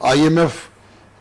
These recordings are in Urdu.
IMF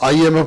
IMF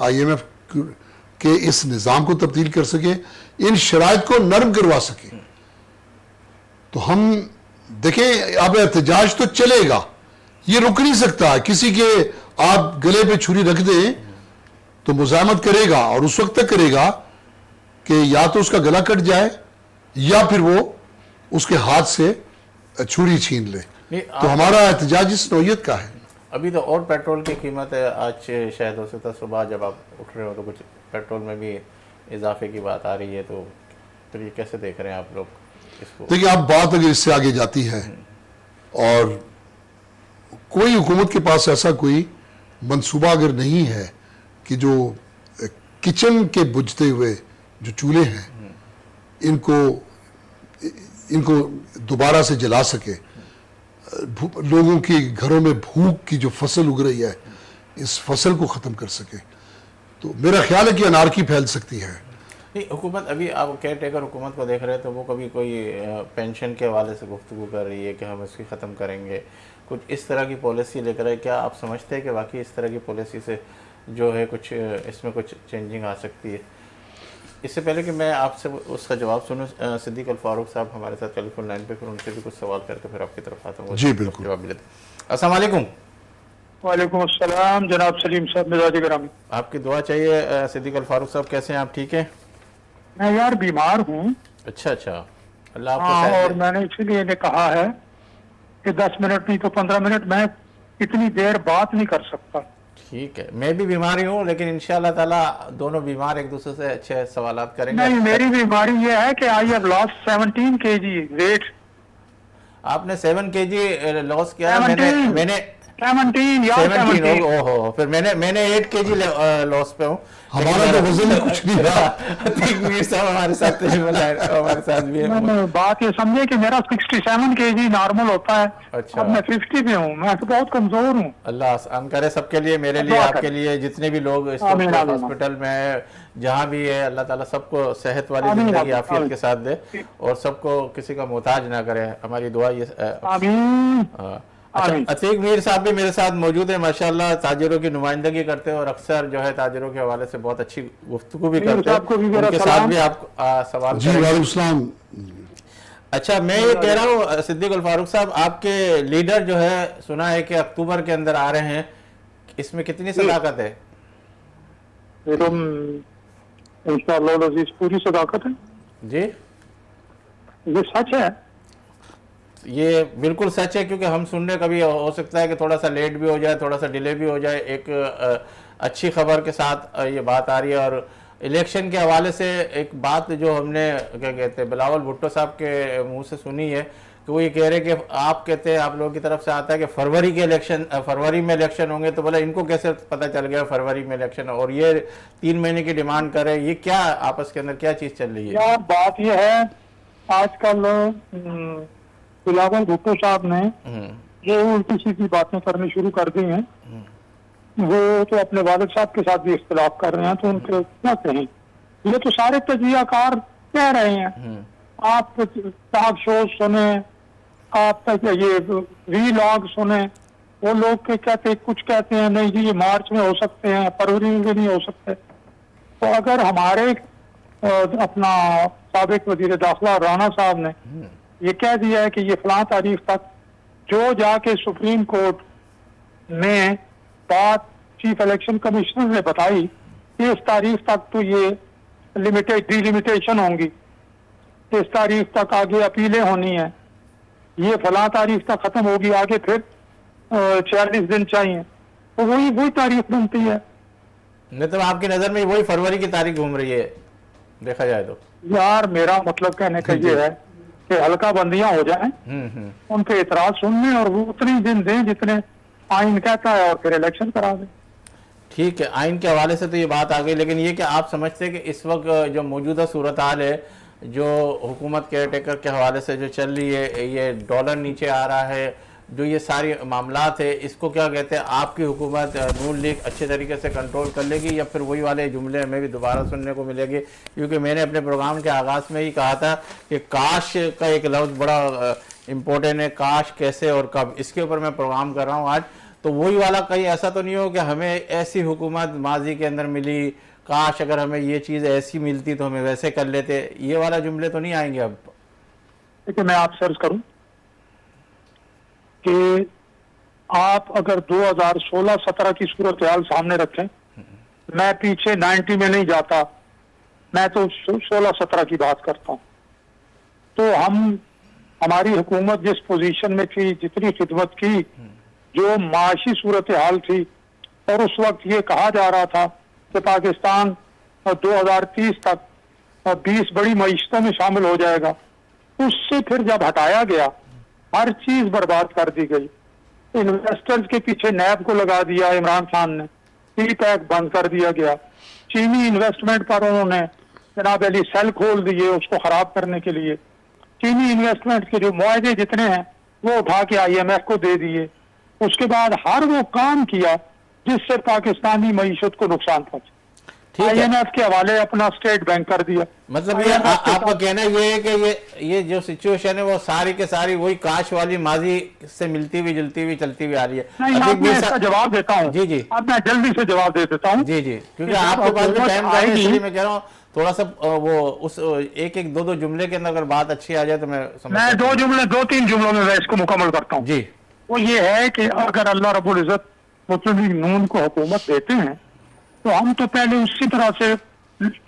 IMF کہ اس نظام کو تبدیل کر سکے, ان شرائط کو نرم کروا سکے. تو ہم دیکھیں اب احتجاج تو چلے گا, یہ رک نہیں سکتا. کسی کے آپ گلے پہ چھری رکھ دیں تو مزاحمت کرے گا, اور اس وقت تک کرے گا کہ یا تو اس کا گلا کٹ جائے یا پھر وہ اس کے ہاتھ سے چھری چھین لے. تو ہمارا احتجاج اس نوعیت کا ہے. ابھی تو اور پیٹرول کی قیمت ہے, آج شاید ہو سکتا صبح جب آپ اٹھ رہے ہو تو کچھ پیٹرول میں بھی اضافے کی بات آ رہی ہے, تو پھر یہ کیسے دیکھ رہے ہیں آپ لوگ اس کو؟ دیکھیں اب بات اگر اس سے آگے جاتی ہے اور کوئی حکومت کے پاس ایسا کوئی منصوبہ اگر نہیں ہے کہ جو کچن کے بجھتے ہوئے جو چولہے ہیں ان کو دوبارہ سے جلا سکے, لوگوں کے گھروں میں بھوک کی جو فصل اگ رہی ہے اس فصل کو ختم کر سکے, تو میرا خیال ہے کہ انارکی پھیل سکتی ہے. نہیں, حکومت ابھی آپ کیئر ٹیکر حکومت کو دیکھ رہے ہیں تو وہ کبھی کوئی پینشن کے حوالے سے گفتگو کر رہی ہے کہ ہم اس کی ختم کریں گے, کچھ اس طرح کی پالیسی لے کر ہے. کیا آپ سمجھتے ہیں کہ واقعی اس طرح کی پالیسی سے جو ہے کچھ اس میں کچھ چینجنگ آ سکتی ہے؟ اس سے پہلے کہ میں آپ سے اس کا جواب سنوں, صدیق الفاروق صاحب ہمارے ساتھ ٹیلی فون لائن پہ, پھر ان سے بھی کچھ سوال کر کے پھر آپ کی طرف آتا ہوں. جی بالکل. جواب بھی لیتے ہیں. السلام علیکم. وعلیکم السلام جناب سلیم صاحب, مزاج گرامی. آپ کی دعا چاہیے. صدیق الفاروق صاحب کیسے ہیں آپ, ٹھیک ہیں؟ میں یار بیمار ہوں. اچھا, اللہ آپ کو ہاں, صحت اور دے. میں نے اسی لیے کہا ہے کہ 10 منٹ نہیں تو 15 منٹ میں اتنی دیر بات نہیں کر سکتا. ٹھیک ہے, میں بھی بیمار ہی ہوں, لیکن انشاءاللہ تعالیٰ دونوں بیمار ایک دوسرے سے اچھے سوالات کریں گے. نہیں, میری بیماری یہ ہے کہ I have lost 17 kg weight. آپ نے 7 kg لاس کیا ہے. میں نے 17 اوہو, پھر میں نے 8 kg لاس پہ ہوں. ہمارا تو وزن کچھ نہیں رہا. عتیق میر صاحب ہمارے ساتھ ہمارے ساتھ بھی ہیں. بات یہ سمجھے کہ میرا 67 kg نارمل ہوتا ہے. اچھا, اب میں 50 پہ ہوں, میں تو بہت کمزور ہوں. اللہ آسان کرے سب کے لیے, میرے لیے, آپ کے لیے, جتنے بھی لوگ اس وقت ہاسپٹل میں ہے, جہاں بھی ہے, اللہ تعالیٰ سب کو صحت والی زندگی عافیت کے ساتھ دے اور سب کو کسی کا محتاج نہ کرے. ہماری دعا یہ. آمین. اچھا, عتیق میر صاحب بھی میرے ساتھ موجود ہیں, ماشاءاللہ تاجروں کی نمائندگی کرتے ہیں اور اکثر جو ہے تاجروں کے حوالے سے بہت اچھی گفتگو بھی کرتے ہیں. ان کے ساتھ بھی آپ سوال جی کریں. وعلیکم السلام. اچھا, میں یہ کہہ رہا ہوں صدیق الفاروق صاحب, آپ کے لیڈر جو ہے سنا ہے کہ اکتوبر کے اندر آ رہے ہیں, اس میں کتنی صداقت ہے؟ انشاءاللہ العزیز پوری صداقت ہے. جی, یہ سچ ہے. یہ بالکل سچ ہے, کیونکہ ہم سننے کبھی ہو سکتا ہے کہ تھوڑا سا لیٹ بھی ہو جائے, تھوڑا سا ڈیلے بھی ہو جائے. ایک اچھی خبر کے ساتھ یہ بات آ رہی ہے. اور الیکشن کے حوالے سے ایک بات جو ہم نے کیا کہتے ہیں بلاول بھٹو صاحب کے منہ سے سنی ہے کہ وہ یہ کہہ رہے کہ آپ کہتے ہیں, آپ لوگوں کی طرف سے آتا ہے کہ فروری میں الیکشن ہوں گے, تو بولے ان کو کیسے پتہ چل گیا فروری میں الیکشن, اور یہ 3 مہینے کی ڈیمانڈ کر رہے ہیں. یہ کیا آپس کے اندر کیا چیز چل رہی ہے؟ یار بات یہ ہے, آج کل بلاول بھٹو صاحب نے جو الٹی سیدھی باتیں کرنی شروع کر دی ہیں, وہ تو اپنے والد صاحب کے ساتھ بھی اختلاف کر رہے ہیں, تو ان کے کیا کہیں. یہ تو سارے تجزیہ کار کہہ رہے ہیں. آپ ٹاک شوز سنیں, آپ یہ وی لاگ سنیں, وہ لوگ کہتے کچھ کہتے ہیں نہیں جی یہ مارچ میں ہو سکتے ہیں, فروری میں بھی نہیں ہو سکتے. تو اگر ہمارے اپنا سابق وزیر داخلہ رانا صاحب نے یہ کہہ دیا ہے کہ یہ فلاں تاریخ تک, جو جا کے سپریم کورٹ میں بات چیف الیکشن کمیشنر نے بتائی کہ اس تاریخ تک تو یہ ڈی لمیٹیشن ہوں گی, اس تاریخ تک آگے اپیلیں ہونی ہیں, یہ فلاں تاریخ تک ختم ہوگی, آگے پھر 46 دن چاہیے, تو وہی تاریخ بنتی ہے. نہیں تو آپ کی نظر میں وہی فروری کی تاریخ گھوم رہی ہے دیکھا جائے تو؟ یار میرا مطلب کہنے کا یہ ہے کہ ہلکا بندیاں ہو جائیں, ان پہ اعتراض سن لیں اور وہ اتنے دن دیں جتنے آئین کہتا ہے, اور پھر الیکشن کرا دیں. ٹھیک ہے, آئین کے حوالے سے تو یہ بات آ گئی, لیکن یہ کہ آپ سمجھتے ہیں کہ اس وقت جو موجودہ صورتحال ہے, جو حکومت کیئر ٹیکر کے حوالے سے جو چل رہی ہے, یہ ڈالر نیچے آ رہا ہے, جو یہ ساری معاملات ہے, اس کو کیا کہتے ہیں آپ کی حکومت نون لیگ اچھے طریقے سے کنٹرول کر لے گی, یا پھر وہی والے جملے ہمیں بھی دوبارہ سننے کو ملے گی؟ کیونکہ میں نے اپنے پروگرام کے آغاز میں ہی کہا تھا کہ کاش کا ایک لفظ بڑا امپورٹنٹ ہے, کاش کیسے اور کب, اس کے اوپر میں پروگرام کر رہا ہوں آج. تو وہی والا کہیں ایسا تو نہیں ہو کہ ہمیں ایسی حکومت ماضی کے اندر ملی, کاش اگر ہمیں یہ چیز ایسی ملتی تو ہمیں ویسے کر لیتے, یہ والا جملے تو نہیں آئیں گے اب؟ دیکھیں میں آپ سے عرض کروں کہ آپ اگر 2016-17 کی صورتحال سامنے رکھیں, میں پیچھے 90 میں نہیں جاتا, میں تو 16-17 کی بات کرتا ہوں. تو ہماری حکومت جس پوزیشن میں تھی, جتنی خدمت کی, جو معاشی صورتحال تھی, اور اس وقت یہ کہا جا رہا تھا کہ پاکستان 2030 تک 20 بڑی معیشتوں میں شامل ہو جائے گا, اس سے پھر جب ہٹایا گیا ہر چیز برباد کر دی گئی. انویسٹرز کے پیچھے نیب کو لگا دیا عمران خان نے, ٹی پیک بند کر دیا گیا, چینی انویسٹمنٹ پر انہوں نے جناب علی سیل کھول دیے اس کو خراب کرنے کے لیے. چینی انویسٹمنٹ کے جو معاہدے جتنے ہیں وہ اٹھا کے IMF کو دے دیے. اس کے بعد ہر وہ کام کیا جس سے پاکستانی معیشت کو نقصان پہنچا. IMF کے حوالے اپنا اسٹیٹ بینک کر دیا. مطلب یہ آپ کا کہنا یہ ہے کہ یہ جو سچویشن ہے وہ ساری کے ساری وہی کاش والی ماضی سے ملتی ہوئی جلتی ہوئی چلتی ہوئی آ رہی ہے. نہیں, میں اس کا جواب دیتا ہوں. جی جی, اب میں جلدی سے جواب دے دیتا ہوں. جی جی, کیونکہ آپ کے پاس بھی ٹائم ہے, اس لیے میں کہہ رہا ہوں تھوڑا سا وہ اس ایک دو جملے کے اندر اگر بات اچھی آ جائے تو میں 2-3 جملوں میں اس کو مکمل کرتا ہوں. جی, وہ یہ ہے کہ اگر اللہ رب العزت مسلم لیگ نون کو حکومت دیتے ہیں تو ہم تو پہلے اسی طرح سے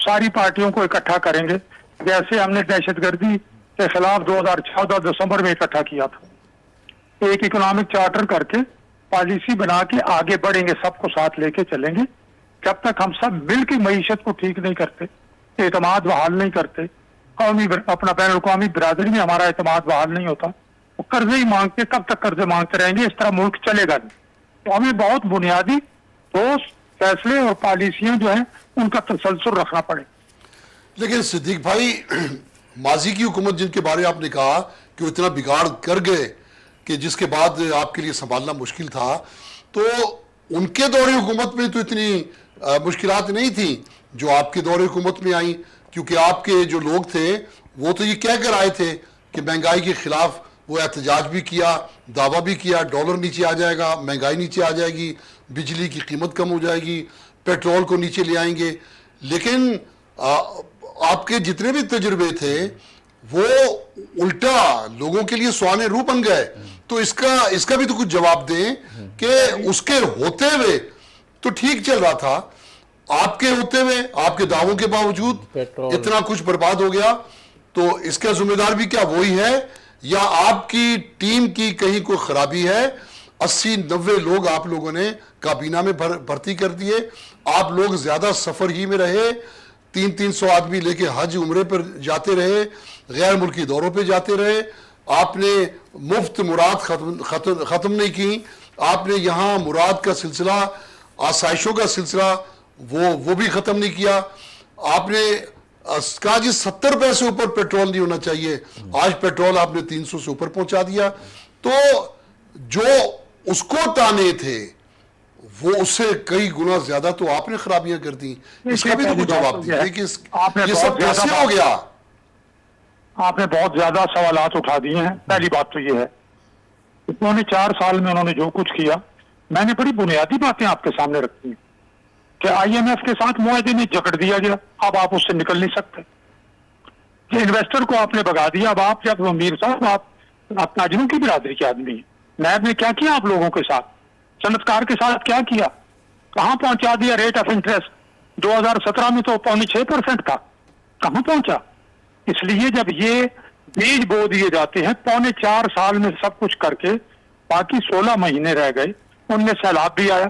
ساری پارٹیوں کو اکٹھا کریں گے جیسے ہم نے دہشت گردی کے خلاف 2014 دسمبر میں اکٹھا کیا تھا. ایک اکنامک چارٹر کر کے پالیسی بنا کے آگے بڑھیں گے, سب کو ساتھ لے کے چلیں گے. جب تک ہم سب مل کے معیشت کو ٹھیک نہیں کرتے, اعتماد بحال نہیں کرتے, اپنا بین الاقوامی برادری میں ہمارا اعتماد بحال نہیں ہوتا, وہ قرضے ہی مانگتے, کب تک قرضے مانگتے رہیں گے, اس طرح ملک چلے گا نہیں. تو ہمیں بہت بنیادی ٹھوس فیصلے اور پالیسیاں جو ہیں ان کا تسلسل رکھنا پڑے. لیکن صدیق بھائی, ماضی کی حکومت جن کے بارے آپ نے کہا کہ وہ اتنا بگاڑ کر گئے کہ جس کے بعد آپ کے لیے سنبھالنا مشکل تھا, تو ان کے دور حکومت میں تو اتنی مشکلات نہیں تھیں جو آپ کے دور حکومت میں آئیں, کیونکہ آپ کے جو لوگ تھے وہ تو یہ کہہ کر آئے تھے کہ مہنگائی کے خلاف وہ احتجاج بھی کیا, دعویٰ بھی کیا, ڈالر نیچے آ جائے گا, مہنگائی نیچے آ جائے گی, بجلی کی قیمت کم ہو جائے گی, پیٹرول کو نیچے لے آئیں گے. لیکن آپ کے جتنے بھی تجربے تھے وہ الٹا لوگوں کے لیے سوانح روح بن گئے. تو اس کا بھی تو کچھ جواب دیں کہ اس کے ہوتے ہوئے تو ٹھیک چل رہا تھا, آپ کے ہوتے ہوئے آپ کے دعووں کے باوجود اتنا کچھ برباد ہو گیا, تو اس کا ذمہ دار بھی کیا وہی ہے یا آپ کی ٹیم کی کہیں کوئی خرابی ہے؟ 80-90 لوگ آپ لوگوں نے کابینہ میں بھرتی کر دیے, آپ لوگ زیادہ سفر ہی میں رہے, 300 آدمی لے کے حج عمرے پر جاتے رہے, غیر ملکی دوروں پہ جاتے رہے, آپ نے مفت مراد ختم نہیں کی, آپ نے یہاں مراد کا سلسلہ, آسائشوں کا سلسلہ وہ بھی ختم نہیں کیا. آپ نے کہا جی 70 پیسے اوپر پیٹرول نہیں ہونا چاہیے, آج پیٹرول آپ نے 300 سے اوپر پہنچا دیا. تو جو اس کو تانے تھے وہ اس سے کئی گنا زیادہ تو آپ نے خرابیاں کر دی. اس کا بھی تو کچھ جواب دیجیے کہ یہ سب کیسے ہو گیا؟ آپ نے بہت زیادہ سوالات اٹھا دیے ہیں. پہلی بات تو یہ ہے انہوں نے 4 سال میں انہوں نے جو کچھ کیا, میں نے بڑی بنیادی باتیں آپ کے سامنے رکھی ہیں کہ IMF کے ساتھ معاہدے میں جکڑ دیا گیا, اب آپ اس سے نکل نہیں سکتے. کہ انویسٹر کو آپ نے بگا دیا, اب آپ جب امیر صاحب آپ تاجروں کی برادری کے آدمی ہیں, نیب نے کیا کیا آپ لوگوں کے ساتھ, صنعتکار کے ساتھ کیا کیا, کہاں پہنچا دیا ریٹ آف انٹرسٹ. 2017 میں تو 0.6% تھا, کہاں پہنچا. اس لیے جب یہ بیج بو دیے جاتے ہیں 4.25 سال میں سب کچھ کر کے, باقی 16 مہینے رہ گئے, ان میں سیلاب بھی آیا,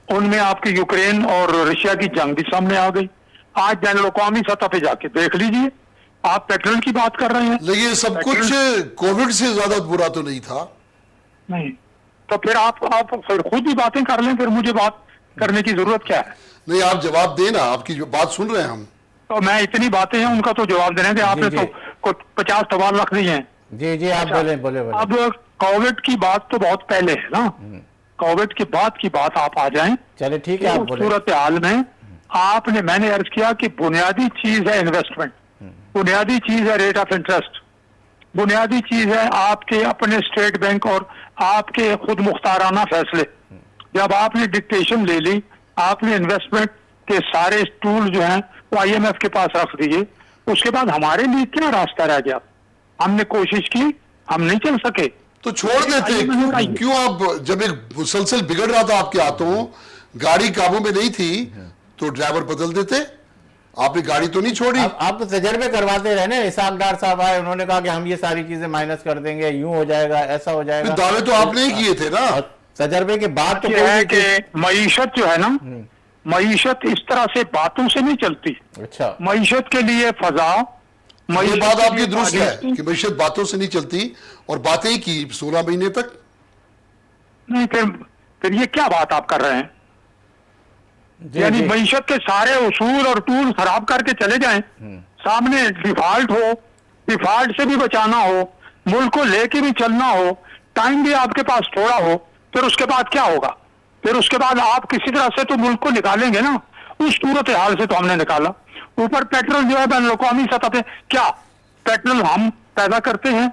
ان میں آپ کی یوکرین اور رشیا کی جنگ بھی سامنے آ گئی. آج بین الاقوامی سطح پہ جا کے دیکھ لیجئے, آپ پیٹرول کی بات کر رہے ہیں, لیکن سب کچھ کووڈ سے زیادہ برا تو نہیں تھا. نہیں تو پھر آپ پھر خود ہی باتیں کر لیں, پھر مجھے بات کرنے کی ضرورت کیا ہے؟ نہیں, آپ جواب دینا, آپ کی جو بات سن رہے ہیں ہم. تو میں اتنی باتیں ہیں ان کا تو جواب دینا کہ آپ نے تو 50 سوال رکھ دیے ہیں. جی آپ بولے. اب کووڈ کی بات تو بہت پہلے ہے نا, کووڈ کے بعد کی بات آپ آ جائیں. چلے ٹھیک ہے, آپ صورت حال میں میں نے عرض کیا کہ بنیادی چیز ہے انویسٹمنٹ, بنیادی چیز ہے ریٹ آف انٹرسٹ, بنیادی چیز ہے آپ کے اپنے اسٹیٹ بینک اور آپ کے خود مختارانہ فیصلے. جب آپ نے ڈکٹیشن لے لی, آپ نے انویسٹمنٹ کے سارے ٹول جو ہیں وہ IMF کے پاس رکھ دیے. اس کے بعد ہمارے لیے کیا راستہ رہ گیا؟ ہم نے کوشش کی, ہم نہیں چل سکے. تو چھوڑ دیتے. کیوں آپ جب ایک مسلسل بگڑ رہا تھا آپ کے ہاتھوں, گاڑی قابو میں نہیں تھی, تو ڈرائیور بدل دیتے. آپ نے گاڑی تو نہیں چھوڑی. آپ تو تجربے کرواتے رہے نا. اسحاق ڈار صاحب آئے, انہوں نے کہا کہ ہم یہ ساری چیزیں مائنس کر دیں گے, یوں ہو جائے گا, ایسا ہو جائے گا. دعوے تو آپ نے ہی کیے تھے نا. تجربے کے بعد تو یہ ہے کہ معیشت جو ہے نا, معیشت اس طرح سے باتوں سے نہیں چلتی. اچھا, معیشت کے لیے فضا, یہ بات آپ کی درست ہے پالیسی- کہ معیشت باتوں سے نہیں چلتی, اور باتیں ہی کی 16 مہینے تک. نہیں, پھر یہ کیا بات آپ کر رہے ہیں؟ جی یعنی جی. معیشت کے سارے اصول اور ٹول خراب کر کے چلے جائیں, سامنے ڈیفالٹ ہو, ڈیفالٹ سے بھی بچانا ہو, ملک کو لے کے بھی چلنا ہو, ٹائم بھی آپ کے پاس تھوڑا ہو, پھر اس کے بعد کیا ہوگا؟ پھر اس کے بعد آپ کسی طرح سے تو ملک کو نکالیں گے نا. اس صورت حال سے تو ہم نے نکالا. اوپر پیٹرول جو ہے بین الاقوامی سطح پہ, کیا پیٹرول ہم پیدا کرتے ہیں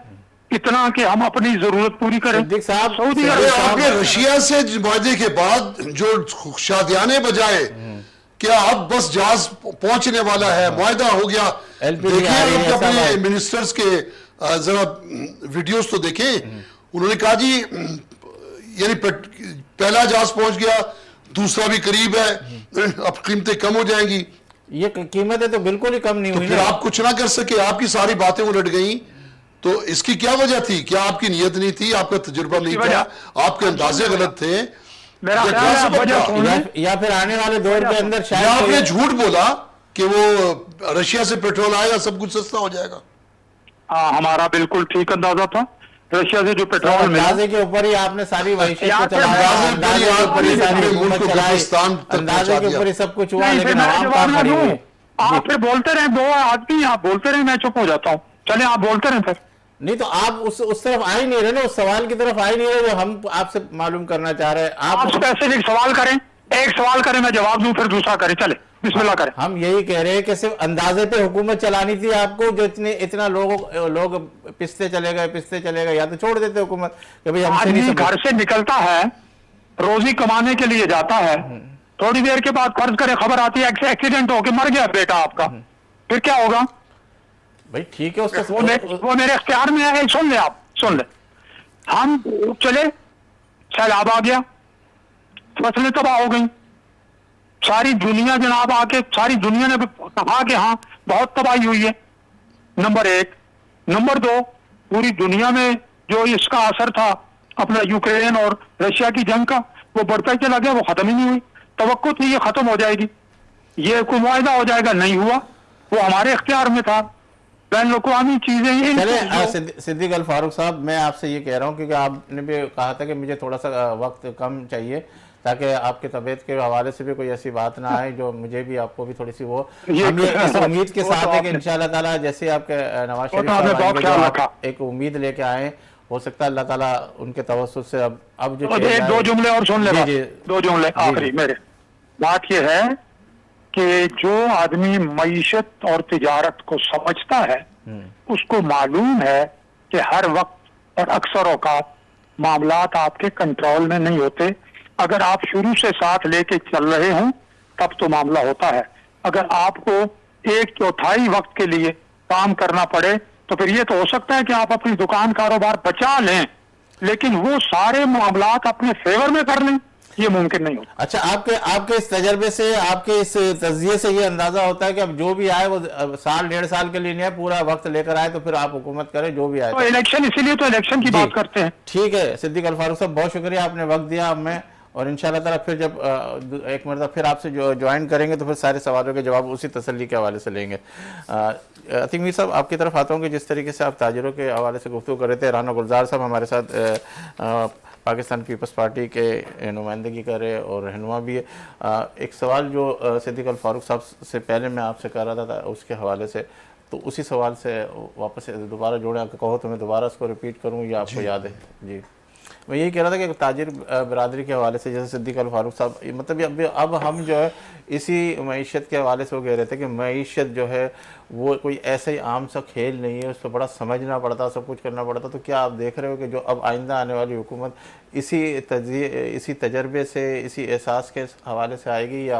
اتنا کہ ہم اپنی ضرورت پوری کریں؟ صدیق صاحب, سعودی ارے عرب آپ نے رشیا سے معاہدے کے بعد جو شادیانے بجائے, کیا اب بس جہاز پہنچنے والا ہے, معاہدہ ہو گیا. LPG دیکھیں آ رہی ہے, آپ اپنے سب منسٹرز کے ذرا ویڈیوز تو دیکھیں. انہوں نے کہا جی یعنی پہلا جہاز پہنچ گیا, دوسرا بھی قریب ہے, اب قیمتیں کم ہو جائیں گی. یہ قیمتیں تو بالکل ہی کم نہیں تو ہوئی پھر نا. آپ کچھ نہ کر سکے, آپ کی ساری باتیں الٹ گئیں. تو اس کی کیا وجہ تھی؟ کیا آپ کی نیت نہیں تھی, آپ کا تجربہ نہیں تھا, آپ کے اندازے غلط تھے, میرا یا خیال کیا ہے سبب وجہ تھا؟ سن لیں. یا پھر آنے والے دور کے اندر یا شاید آپ نے کوئی- جھوٹ بولا کہ وہ رشیا سے پیٹرول آئے گا, سب کچھ سستا ہو جائے گا. ہاں, ہمارا بالکل ٹھیک اندازہ تھا. رشیا سے جو پیٹرول ملا, اندازے کے اوپر ہی آپ نے ساری معیشت یا کو پھر چلایا, اندازے اندازے پر ہی کے اوپر ہی آپ نے ساری پورے ملک حکومت کو چلائی, گرفتان تک اندازے پہنچا کے دیا. اوپر ہی سب کچھ ہوا, نہیں, پھر لیکن میں عوام جواب کہاں نہ کھڑی دوں. ہوئی. آپ پھر بولتے رہیں, دو آدمی آپ بولتے رہیں, میں چپ ہو جاتا ہوں. چلیں آپ بولتے رہیں پھر. نہیں تو آپ اس طرف آ ہی نہیں رہے نا, اس سوال کی طرف آ ہی نہیں رہے جو ہم آپ سے معلوم کرنا چاہ رہے ہیں. آپ اسپیسیفک سوال کریں, ایک سوال کریں, میں جواب دوں, پھر دوسرا کریں. چلے بسم اللہ کریں. ہم یہی کہہ رہے ہیں کہ صرف اندازے پہ حکومت چلانی تھی آپ کو, جو اتنا لوگ پستے چلے گئے, یا تو چھوڑ دیتے حکومت کہ بھئی ہم سے نہیں آدمی سمجھ. گھر سے نکلتا ہے, روزی کمانے کے لیے جاتا ہے, تھوڑی دیر کے بعد فرض کرے خبر آتی ہے ایکسیڈنٹ ہو کے مر گیا بیٹا آپ کا, پھر کیا ہوگا؟ بھئی ٹھیک ہے, اس وہ میرے اختیار میں ہے. سن لیں, آپ سن لیں. ہم چلے, سیلاب آ گیا, فصلیں تباہ ہو گئیں, ساری دنیا جناب آ کے ساری دنیا نے کہا کہ ہاں بہت تباہی ہوئی ہے. نمبر ایک. نمبر دو, پوری دنیا میں جو اس کا اثر تھا اپنا یوکرین اور رشیا کی جنگ کا, وہ بڑھتا ہی چلا گیا, وہ ختم ہی نہیں ہوئی. توقع تھی یہ ختم ہو جائے گی, یہ کوئی معاہدہ ہو جائے گا, نہیں ہوا. وہ ہمارے اختیار میں تھا. بین الاقوامی چیزیں چلیں صدیق الفاروق صاحب, میں آپ سے یہ کہہ رہا ہوں کیونکہ آپ نے بھی کہا تھا کہ مجھے تھوڑا سا وقت کم چاہیے تاکہ آپ کی طبیعت کے حوالے سے بھی کوئی ایسی بات نہ آئے جو مجھے بھی آپ کو بھی تھوڑی سی وہ, ہم یہ اس امید کے ساتھ ہے کہ انشاءاللہ تعالیٰ جیسے آپ کے نواز شریف صاحب آئیں گے, جو آپ ایک امید لے کے آئیں, ہو سکتا ہے اللہ تعالیٰ ان کے توسط سے اب جو دو جملے اور سن لے, جی دو جملے آخری میرے. بات یہ ہے کہ جو آدمی معیشت اور تجارت کو سمجھتا ہے, اس کو معلوم ہے کہ ہر وقت اور اکثر اوقات معاملات آپ کے کنٹرول میں نہیں ہوتے. اگر آپ شروع سے ساتھ لے کے چل رہے ہوں تب تو معاملہ ہوتا ہے. اگر آپ کو 1/4 وقت کے لیے کام کرنا پڑے تو پھر یہ تو ہو سکتا ہے کہ آپ اپنی دکان کاروبار بچا لیں, لیکن وہ سارے معاملات اپنے فیور میں کر لیں, یہ ممکن نہیں ہوتا. اچھا, آپ کے اس تجربے سے, آپ کے اس تجزیے سے یہ اندازہ ہوتا ہے کہ اب جو بھی آئے وہ سال 1.5 سال کے لیے نہیں ہے, پورا وقت لے کر آئے تو پھر آپ حکومت کریں جو بھی آئے. تو الیکشن, اسی لیے تو الیکشن کی بات کرتے ہیں. ٹھیک ہے صدیق الفاروق صاحب, بہت شکریہ, آپ نے وقت دیا ہمیں, اور انشاءاللہ تعالیٰ پھر جب ایک مرتبہ پھر آپ سے جوائن کریں گے تو پھر سارے سوالوں کے جواب اسی تسلی کے حوالے سے لیں گے. عتیق میر صاحب, آپ کی طرف آتا ہوں کہ جس طریقے سے آپ تاجروں کے حوالے سے گفتگو کر رہے تھے, رانا گلزار صاحب ہمارے ساتھ پاکستان پیپلز پارٹی کے نمائندگی کر رہے اور رہنما بھی ہے. ایک سوال جو صدیق الفاروق صاحب سے پہلے میں آپ سے کر رہا تھا اس کے حوالے سے, تو اسی سوال سے واپس دوبارہ جوڑیں, آپ کہو تو میں دوبارہ اس کو ریپیٹ کروں یا آپ کو یاد ہے؟ جی, میں یہی کہہ رہا تھا کہ تاجر برادری کے حوالے سے, جیسے صدیق الفاروق صاحب, مطلب اب ہم جو ہے اسی معیشت کے حوالے سے وہ کہہ رہے تھے کہ معیشت جو ہے وہ کوئی ایسا ہی عام سا کھیل نہیں ہے, اس پہ بڑا سمجھنا پڑتا, سب کچھ کرنا پڑتا. تو کیا آپ دیکھ رہے ہو کہ جو اب آئندہ آنے والی حکومت اسی تجربے سے, اسی احساس کے حوالے سے آئے گی, یا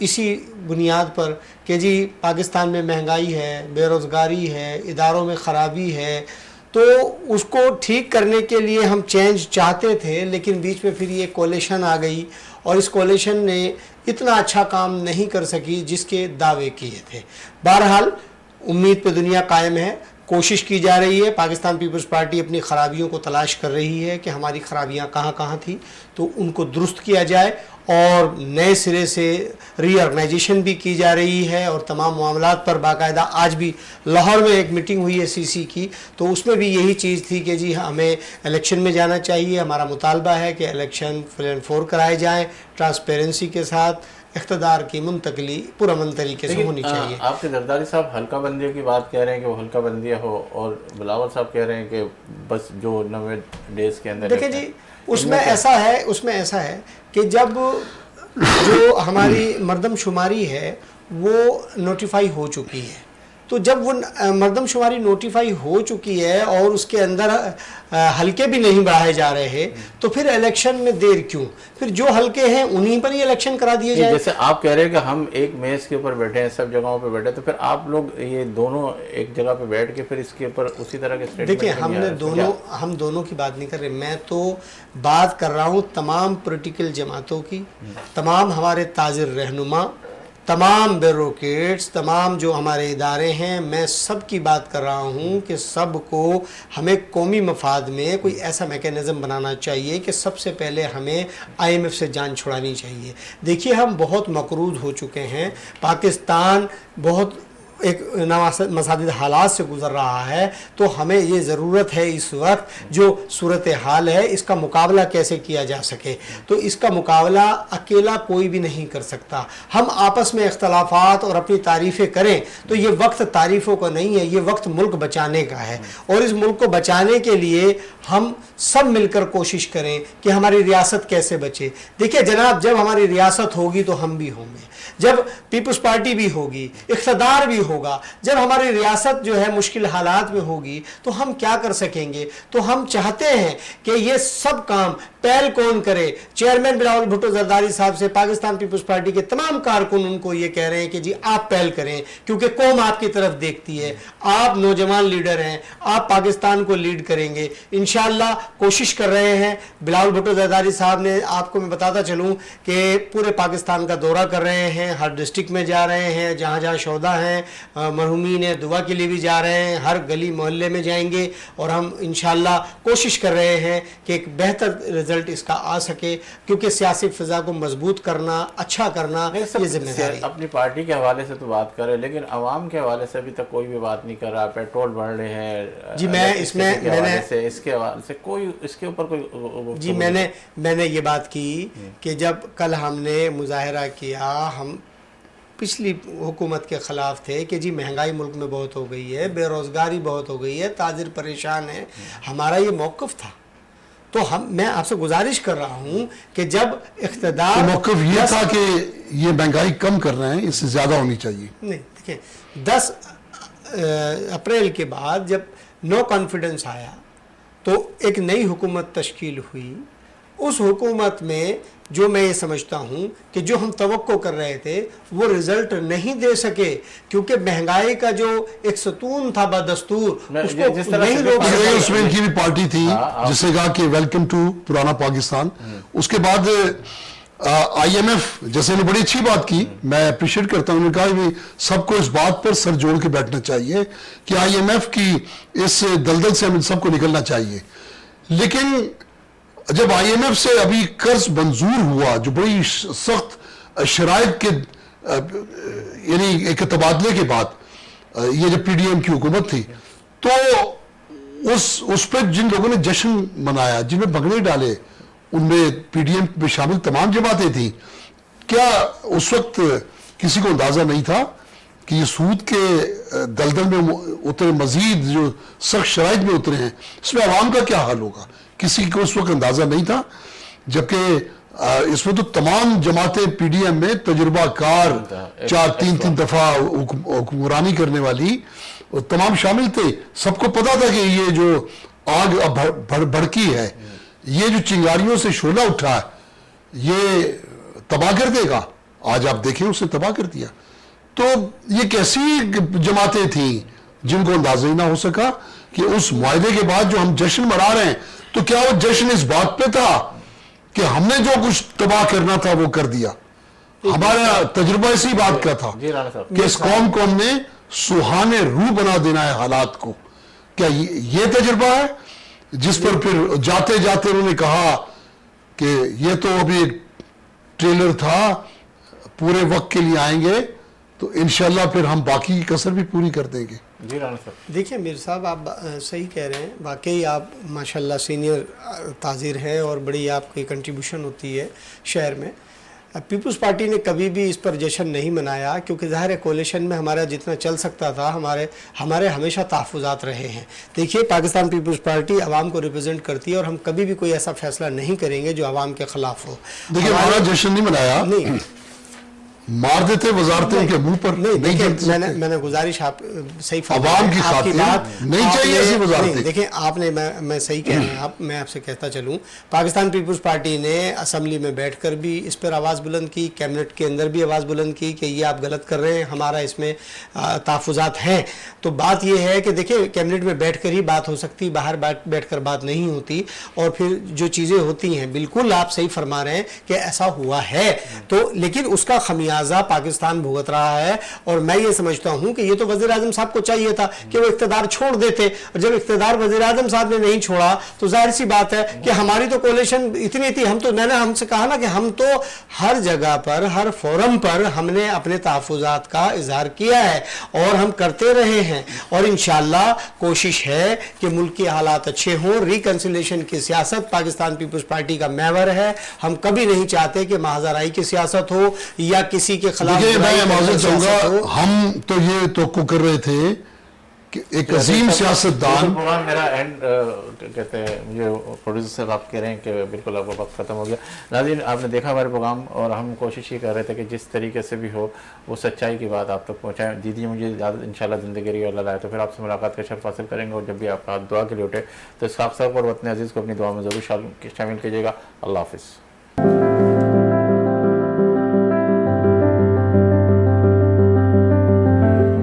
اسی بنیاد پر کہ جی پاکستان میں مہنگائی ہے، بے روزگاری ہے، اداروں میں خرابی ہے، تو اس کو ٹھیک کرنے کے لیے ہم چینج چاہتے تھے، لیکن بیچ میں پھر یہ کولیشن آ گئی اور اس کولیشن نے اتنا اچھا کام نہیں کر سکی جس کے دعوے کیے تھے۔ بہرحال امید پہ دنیا قائم ہے، کوشش کی جا رہی ہے، پاکستان پیپلز پارٹی اپنی خرابیوں کو تلاش کر رہی ہے کہ ہماری خرابیاں کہاں کہاں تھیں، تو ان کو درست کیا جائے اور نئے سرے سے ری آرگنائزیشن بھی کی جا رہی ہے اور تمام معاملات پر باقاعدہ آج بھی لاہور میں ایک میٹنگ ہوئی ہے CC کی، تو اس میں بھی یہی چیز تھی کہ جی ہمیں الیکشن میں جانا چاہیے، ہمارا مطالبہ ہے کہ الیکشن فل اینڈ فور کرائے جائیں، ٹرانسپیرنسی کے ساتھ، اقتدار کی منتقلی پرامن طریقے سے ہونی چاہیے۔ آپ کے زرداری صاحب حلقہ بندی کی بات کہہ رہے ہیں کہ وہ حلقہ بندیہ ہو، اور بلاول صاحب کہہ رہے ہیں کہ بس جو 90 ڈیز کے اندر دیکھیں جی اس میں ایسا ہے کہ جب جو ہماری مردم شماری ہے وہ نوٹیفائی ہو چکی ہے، تو جب وہ مردم شماری نوٹیفائی ہو چکی ہے اور اس کے اندر حلقے بھی نہیں بڑھائے جا رہے، تو پھر الیکشن میں دیر کیوں؟ پھر جو حلقے ہیں انہیں پر ہی الیکشن کرا دیے جائیں۔ جیسے آپ کہہ رہے ہیں کہ ہم ایک میز کے اوپر بیٹھے ہیں، سب جگہوں پہ بیٹھے، تو پھر آپ لوگ یہ دونوں ایک جگہ پہ بیٹھ کے پھر اس کے اوپر اسی طرح کے اسٹیٹمنٹ؟ دیکھیں ہم دونوں کی بات نہیں کر رہے، میں تو بات کر رہا ہوں تمام پولیٹیکل جماعتوں کی، تمام ہمارے تاجر رہنما، تمام بیوروکریٹس، تمام جو ہمارے ادارے ہیں، میں سب کی بات کر رہا ہوں کہ سب کو ہمیں قومی مفاد میں کوئی ایسا میکینزم بنانا چاہیے کہ سب سے پہلے ہمیں IMF سے جان چھڑانی چاہیے۔ دیکھیے ہم بہت مقروض ہو چکے ہیں، پاکستان بہت ایک نامساعد حالات سے گزر رہا ہے، تو ہمیں یہ ضرورت ہے اس وقت جو صورتحال ہے اس کا مقابلہ کیسے کیا جا سکے، تو اس کا مقابلہ اکیلا کوئی بھی نہیں کر سکتا۔ ہم آپس میں اختلافات اور اپنی تعریفیں کریں تو یہ وقت تعریفوں کا نہیں ہے، یہ وقت ملک بچانے کا ہے، اور اس ملک کو بچانے کے لیے ہم سب مل کر کوشش کریں کہ ہماری ریاست کیسے بچے۔ دیکھیں جناب، جب ہماری ریاست ہوگی تو ہم بھی ہوں گے، جب پیپلز پارٹی بھی ہوگی، اقتدار بھی ہوگا، جب ہماری ریاست جو ہے مشکل حالات میں ہوگی تو ہم کیا کر سکیں گے؟ تو ہم چاہتے ہیں کہ یہ سب کام پہل کون کرے؟ چیئرمین بلاول بھٹو زرداری صاحب سے پاکستان پیپلز پارٹی کے تمام کارکن ان کو یہ کہہ رہے ہیں کہ جی آپ پہل کریں، کیونکہ قوم آپ کی طرف دیکھتی ہے، آپ نوجوان لیڈر ہیں، آپ پاکستان کو لیڈ کریں گے انشاءاللہ۔ کوشش کر رہے ہیں، بلاول بھٹو زرداری صاحب نے، آپ کو میں بتاتا چلوں کہ پورے پاکستان کا دورہ کر رہے ہیں، ہر ڈسٹرکٹ میں جا رہے ہیں، جہاں جہاں شہداء ہیں، مرحومین دعا کے لیے بھی جا رہے ہیں، ہر گلی محلے میں جائیں گے، اور ہم انشاءاللہ کوشش کر رہے ہیں کہ ایک بہتر رزلٹ اس کا آ سکے، کیونکہ سیاسی فضا کو مضبوط کرنا، اچھا کرنا یہ ذمہ داری ہے۔ اپنی پارٹی کے حوالے سے تو بات کر رہے ہیں، لیکن عوام کے حوالے سے ابھی تک کوئی بھی بات نہیں کر رہا۔ پیٹرول بڑھ رہے ہیں جی، میں اس میں اس کے حوالے سے کوئی اس کے اوپر کوئی جی میں نے یہ بات کی کہ جب کل ہم نے مظاہرہ کیا، ہم پچھلی حکومت کے خلاف تھے کہ جی مہنگائی ملک میں بہت ہو گئی ہے، بے روزگاری بہت ہو گئی ہے، تاجر پریشان ہیں، ہمارا یہ موقف تھا۔ تو میں آپ سے گزارش کر رہا ہوں کہ جب اقتدار، موقف یہ تھا کہ یہ مہنگائی کم کر رہے ہیں، اس سے زیادہ ہونی چاہیے۔ نہیں، دیکھیں 10 اپریل کے بعد جب نو کانفیڈنس آیا تو ایک نئی حکومت تشکیل ہوئی۔ اس حکومت میں جو میں یہ سمجھتا ہوں کہ جو ہم توقع کر رہے تھے وہ رزلٹ نہیں دے سکے، کیونکہ مہنگائی کا جو ایک ستون تھا بدستور اس کو نہیں روک سکے۔ اس میں ان کی بھی پارٹی تھی جس نے کہا کہ ویلکم ٹو پرانا پاکستان۔ اس کے بعد IMF جیسے نے بڑی اچھی بات کی، میں اپریشیٹ کرتا ہوں، انہوں نے کہا کہ سب کو اس بات پر سر جوڑ کے بیٹھنا چاہیے کہ IMF کی اس دلدل سے ہم سب کو نکلنا چاہیے۔ لیکن جب IMF سے ابھی قرض منظور ہوا، جو بڑی سخت شرائط کے یعنی ایک تبادلے کے بعد یہ جب PDM کی حکومت تھی، تو اس پہ جن لوگوں نے جشن منایا، جن میں بھنگڑے ڈالے، ان میں PDM میں شامل تمام جماعتیں تھیں۔ کیا اس وقت کسی کو اندازہ نہیں تھا کہ یہ سود کے دلدل میں اترے، مزید جو سخت شرائط میں اترے ہیں، اس میں عوام کا کیا حال ہوگا؟ کسی کو اس وقت اندازہ نہیں تھا، جبکہ اس میں تو تمام جماعتیں PDM میں تجربہ کار، 3 دفعہ حکمرانی کرنے والی تمام شامل تھے۔ سب کو پتا تھا کہ یہ جو آگ بھڑکی ہے، یہ جو چنگاریوں سے شعلہ اٹھا ہے، یہ تباہ کر دے گا آج آپ دیکھیں اسے تباہ کر دیا. تو یہ کیسی جماعتیں تھیں جن کو اندازہ ہی نہ ہو سکا کہ اس معاہدے کے بعد جو ہم جشن منا رہے ہیں تو کیا وہ جشن اس بات پہ تھا کہ ہم نے جو کچھ تباہ کرنا تھا وہ کر دیا. ہمارا تجربہ اسی بات کا تھا جی رانا صاحب. کہ اس قوم کو ہم نے سہانے روح بنا دینا ہے حالات کو. کیا یہ تجربہ ہے جس پر پھر جاتے جاتے انہوں نے کہا کہ یہ تو ابھی ایک ٹریلر تھا, پورے وقت کے لیے آئیں گے تو انشاءاللہ پھر ہم باقی کی کسر بھی پوری کر دیں گے. جی رانا صاحب. دیکھیں میر صاحب آپ صحیح کہہ رہے ہیں, واقعی آپ ماشاءاللہ سینئر تاجر ہیں اور بڑی آپ کی کنٹریبیوشن ہوتی ہے شہر میں. پیپلز پارٹی نے کبھی بھی اس پر جشن نہیں منایا کیونکہ ظاہر ہے کولیشن میں ہمارا جتنا چل سکتا تھا ہمارے ہمیشہ تحفظات رہے ہیں. دیکھیے پاکستان پیپلز پارٹی عوام کو ریپرزینٹ کرتی ہے اور ہم کبھی بھی کوئی ایسا فیصلہ نہیں کریں گے جو عوام کے خلاف ہو. دیکھیں ہمارا جشن نہیں منایا, نہیں مار دیتے وزارتوں کے منہ پر. نہیں, میں نے گزارش آپ صحیح عوام کی خاطر نہیں چاہیے ایسی وزارتیں. دیکھیں آپ نے میں صحیح کہہ رہے ہیں, میں آپ سے کہتا چلوں, پاکستان پیپلز پارٹی نے اسمبلی میں بیٹھ کر بھی اس پر آواز بلند کی, کیبنٹ کے اندر بھی آواز بلند کی کہ یہ آپ غلط کر رہے ہیں, ہمارا اس میں تحفظات ہیں. تو بات یہ ہے کہ دیکھیں کیبنٹ میں بیٹھ کر ہی بات ہو سکتی, باہر بیٹھ کر بات نہیں ہوتی. اور پھر جو چیزیں ہوتی ہیں بالکل آپ صحیح فرما رہے ہیں کہ ایسا ہوا ہے تو, لیکن اس کا خمیازہ پاکستان بھگت رہا ہے. اور میں یہ سمجھتا ہوں کہ یہ تو وزیر اعظم صاحب کو چاہیے تھا کہ وہ اقتدار چھوڑ دیتے, اور جب اقتدار وزیر اعظم صاحب نے نہیں چھوڑا تو ظاہر سی بات ہے کہ ہماری تو کولیشن اتنی تھی. ہم سے کہا نا کہ ہم تو ہر جگہ پر, ہر فورم پر ہم نے اپنے تحفظات کا اظہار کیا ہے اور ہم کرتے رہے ہیں. اور انشاءاللہ کوشش ہے کہ ملک کے حالات اچھے ہوں. ریکنسیلیشن کی سیاست پاکستان پیپلز پارٹی کا محور ہے. ہم کبھی نہیں چاہتے کہ محاذرائی کی سیاست ہو یا کسی کے خلاف میں معذرت چاہوں گا, ہم تو یہ توقع کر رہے تھے کہ ایک عظیم سیاستدان. پروگرام میرا اینڈ کہتے ہیں, مجھے پروڈیوسر صاحب آپ کہہ رہے ہیں کہ بالکل آپ کا وقت ختم ہو گیا. ناظرین آپ نے دیکھا ہمارے پروگرام, اور ہم کوشش یہ کر رہے تھے کہ جس طریقے سے بھی ہو وہ سچائی کی بات آپ تک پہنچائیں. دیدی مجھے انشاءاللہ زندگی رہی اللہ لائے تو پھر آپ سے ملاقات کا شرف حاصل کریں گے. اور جب بھی آپ دعا کے لیے اٹھے تو اسحاق صاحب اور وطن عزیز کو اپنی دعا میں ضرور شامل کیجیے گا. اللہ حافظ.